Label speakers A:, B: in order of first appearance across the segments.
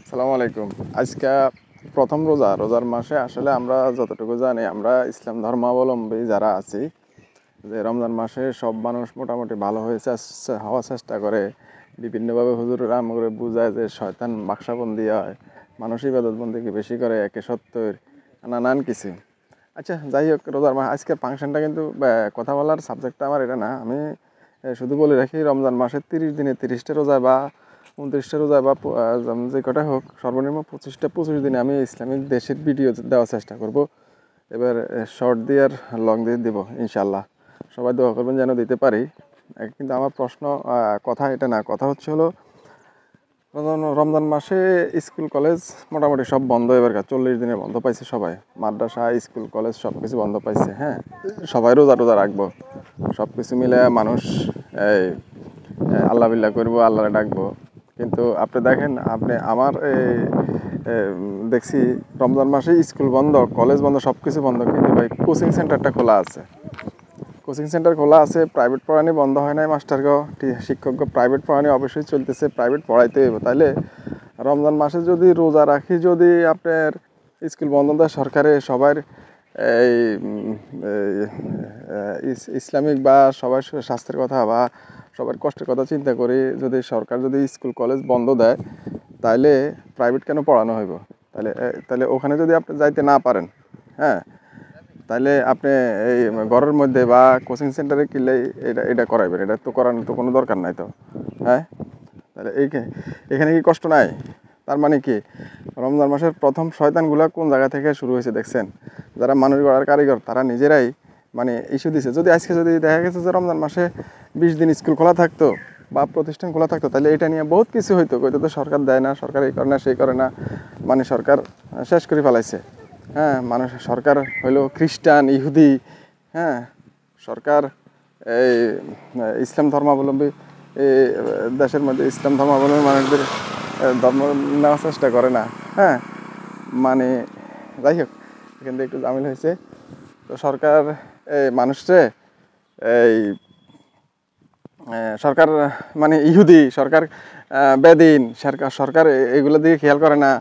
A: আসসালামু আলাইকুম। আজকে প্রথম রোজা, রোজার মাসে আসলে আমরা যতটুকু জানি, আমরা ইসলাম ধর্মাবলম্বী যারা আছি, যে রমজান মাসে সব মানুষ মোটামুটি ভালো হওয়ার চেষ্টা করে। বিভিন্নভাবে হুজুররা আমাকে বুঝায় যে শয়তান বাক্সাবন্দি হয়, মানুষ ইবাদতবন্দিকে বেশি করে, একে সত্যের নানান কিছু। আচ্ছা, যাই হোক, রোজার মাস আজকের ফাংশনটা কিন্তু কথা বলার সাবজেক্টটা আমার এটা না। আমি শুধু বলে রাখি, রমজান মাসের 30 দিনে 30টা রোজা বা 29টা রোজা বা যে কটা হোক, সর্বনিম্ন 25দিনে আমি ইসলামিক দেশের ভিডিও দেওয়ার চেষ্টা করব। এবার শর্ট দিয়ে আর লং দিয়ে দেবো ইনশাল্লাহ। সবাই দোয়া করবেন যেন দিতে পারি। কিন্তু আমার প্রশ্ন, কথা এটা না, কথা হচ্ছে হলো, রমজান মাসে স্কুল কলেজ মোটামুটি সব বন্ধ। এবার 40 দিনের বন্ধ পাইছে সবাই, মাদ্রাসা স্কুল কলেজ সব কিছু বন্ধ পাইছে। হ্যাঁ, সবাই রোজা টোজা রাখবো, সব কিছু মিলে মানুষ এই আল্লাহ বিল্লাহ করবো, আল্লাহরে ডাকবো। কিন্তু আপনি দেখেন, আপনি আমার দেখছি রমজান মাসে স্কুল বন্ধ, কলেজ বন্ধ, সব কিছু বন্ধ, কিন্তু ভাই কোচিং সেন্টারটা খোলা আছে। কোচিং সেন্টার খোলা আছে, প্রাইভেট পড়ানি বন্ধ হয় নাই। মাস্টারগো, শিক্ষকগো, প্রাইভেট পড়ানি অবশ্যই চলতেছে, প্রাইভেট পড়াইতে হইব। তাইলে রমজান মাসে যদি রোজা রাখি, যদি আপনার স্কুল বন্ধ দেয় সরকারে, সবার এই ইসলামিক বা সবার স্বাস্থ্যের কথা বা সবার কষ্টের কথা চিন্তা করি, যদি সরকার যদি স্কুল কলেজ বন্ধ দেয়, তাইলে প্রাইভেট কেন পড়ানো হইব? তাহলে তাহলে ওখানে যদি আপনি যাইতে না পারেন, হ্যাঁ, তাইলে আপনি এই ঘরের মধ্যে বা কোচিং সেন্টারে কিনলে এটা এটা করাইবেন। এটা তো করানোর তো কোনো দরকার নাই তো। হ্যাঁ, তাহলে এখানে কি কষ্ট নাই? তার মানে কি, রমজান মাসের প্রথম শয়তানগুলা কোন জায়গা থেকে শুরু হয়েছে দেখছেন? যারা মানুষ গড়ার কারিগর, তারা নিজেরাই মানে ইস্যু দিছে। যদি আজকে যদি দেখা গেছে যে রমজান মাসে 20 দিন স্কুল খোলা থাকতো বা প্রতিষ্ঠান খোলা থাকতো, তাহলে এটা নিয়ে বহুত কিছু হইতো। কইতো তো সরকার দেয় না, সরকার এই করে না, সেই করে না, মানে সরকার শেষ করে ফেলাইছে। হ্যাঁ, মানুষ, সরকার হইলো খ্রিস্টান, ইহুদি। হ্যাঁ, সরকার এই ইসলাম ধর্মাবলম্বী এই দেশের মধ্যে ইসলাম ধর্মাবলম্বী মানুষদের ধর্ম নেওয়ার চেষ্টা করে না। হ্যাঁ, মানে যাই হোক, এখান থেকে একটু জামিল হয়েছে। তো সরকার মানুষরে এই সরকার মানে ইহুদি সরকার, বেদিন সরকার, সরকার এগুলো দিকে খেয়াল করে না।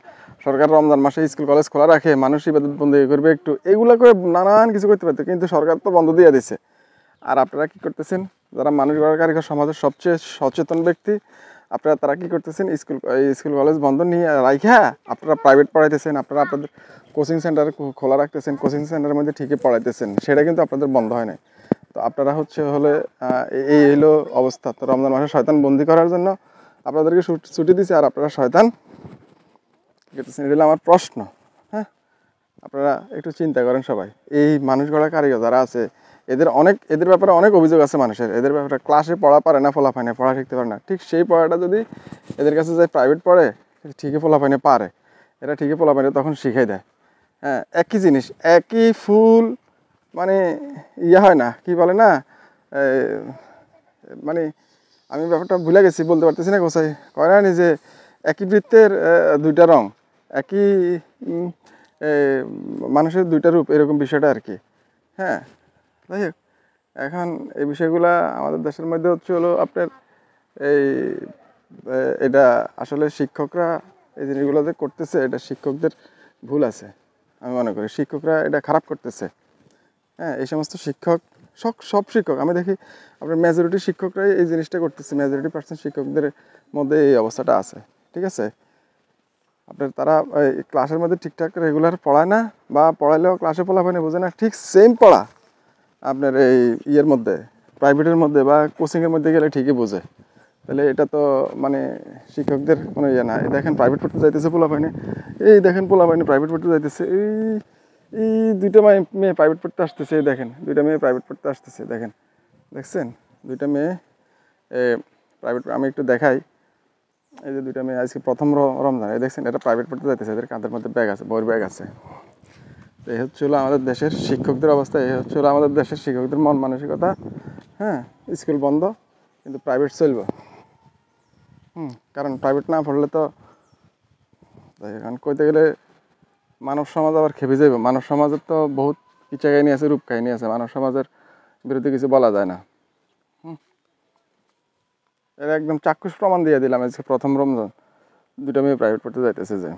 A: সরকার রমজান মাসে স্কুল কলেজ খোলা রাখে, মানুষ ইবাদত বন্দি করবে একটু, এগুলো করে নানান কিছু করতে পারতো, কিন্তু সরকার তো বন্ধ দিয়ে দিছে। আর আপনারা কি করতেছেন, যারা মানুষ গড়ার কারিগর, সমাজের সবচেয়ে সচেতন ব্যক্তি, আপনারা তারা কি করতেছেন, স্কুল কলেজ বন্ধ নিয়ে রাইখা আপনারা প্রাইভেট পড়াইতেছেন, আপনারা আপনাদের কোচিং সেন্টার খোলা রাখতেছেন, কোচিং সেন্টারের মধ্যে ঠিকই পড়াইতেছেন, সেটা কিন্তু আপনাদের বন্ধ হয় না। তো আপনারা হলে এই হলো অবস্থা। তো রমজান মাসে শয়তান বন্দি করার জন্য আপনাদেরকে ছুটি দিছে, আর আপনারা শয়তান করতেছেন। এটা হলো আমার প্রশ্ন। হ্যাঁ, আপনারা একটু চিন্তা করেন সবাই। এই মানুষ গড়া কারিগর যারা আছে, এদের ব্যাপারে অনেক অভিযোগ আছে মানুষের। এদের ব্যাপারে ক্লাসে পড়া পারে না, ফলাফাইনে পড়া শিখতে পারে না। ঠিক সেই পড়াটা যদি এদের কাছে যায় প্রাইভেট পড়ে, ঠিকই ফলাফাইনে পারে, এরা ঠিকই ফলাফাইনে তখন শিখাই দেয়। হ্যাঁ, একই জিনিস, একই ফুল, মানে হয় না, কি বলে না, মানে আমি ব্যাপারটা ভুলে গেছি, বলতে পারতেছি না কোথায় কয় না যে একই বৃত্তের দুইটা রং, একই মানুষের দুইটা রূপ, এরকম বিষয়টা আর কি। হ্যাঁ, যাই হোক, এখন এই বিষয়গুলা আমাদের দেশের মধ্যে হলো আপনার এই এটা আসলে শিক্ষকরা এই জিনিসগুলো যে করতেছে, এটা শিক্ষকদের ভুল আছে। আমি মনে করি শিক্ষকরা এটা খারাপ করতেছে। হ্যাঁ, এই সমস্ত শিক্ষক, সব শিক্ষক আমি দেখি, আপনার মেজরিটি শিক্ষকরাই এই জিনিসটা করতেছে। মেজরিটি পার্সেন্ট শিক্ষকদের মধ্যে এই অবস্থাটা আছে। ঠিক আছে, আপনার তারা ক্লাসের মধ্যে ঠিকঠাক রেগুলার পড়ায় না, বা পড়াইলেও ক্লাসে ফলাফল বোঝে না। ঠিক সেম পড়া আপনার এই ইয়ের মধ্যে, প্রাইভেটের মধ্যে বা কোচিংয়ের মধ্যে গেলে ঠিকই বোঝে। তাহলে এটা তো মানে শিক্ষকদের কোনো ইয়ে না। এই দেখেন প্রাইভেট পড়তে যাইতেছে পোলাপাইনে, এই দেখেন পোলাপাইনে প্রাইভেট পড়তে যাইতেছে, এই দুইটা মেয়ে প্রাইভেট পড়তে আসতেছে, এই দেখেন দুইটা মেয়ে প্রাইভেট পড়তে আসতেছে, দেখেন, দেখছেন দুইটা মেয়ে প্রাইভেট। আমি একটু দেখাই, এই যে দুইটা মেয়ে আজকে প্রথম রমজান, এই দেখছেন এটা প্রাইভেট পড়তে যাইতেছে, এদের কাঁধের মধ্যে ব্যাগ আছে, বইয়ের ব্যাগ আছে। এই হলো আমাদের দেশের শিক্ষকদের অবস্থা, এই হলো আমাদের দেশের শিক্ষকদের মন মানসিকতা। হ্যাঁ, স্কুল বন্ধ কিন্তু প্রাইভেট চলবে। কারণ প্রাইভেট না পড়লে তো, এখন কইতে গেলে মানব সমাজ আবার খেপে যাবে। মানব সমাজের তো বহুত কিছু কাহিনী আছে, রূপ কাহিনী আছে, মানব সমাজের বিরুদ্ধে কিছু বলা যায় না। এর একদম চাক্ষুষ প্রমাণ দিয়ে দিলাম আজকে প্রথম রমজান। দুটা মেয়ে প্রাইভেট পড়তে যাইতেছে যে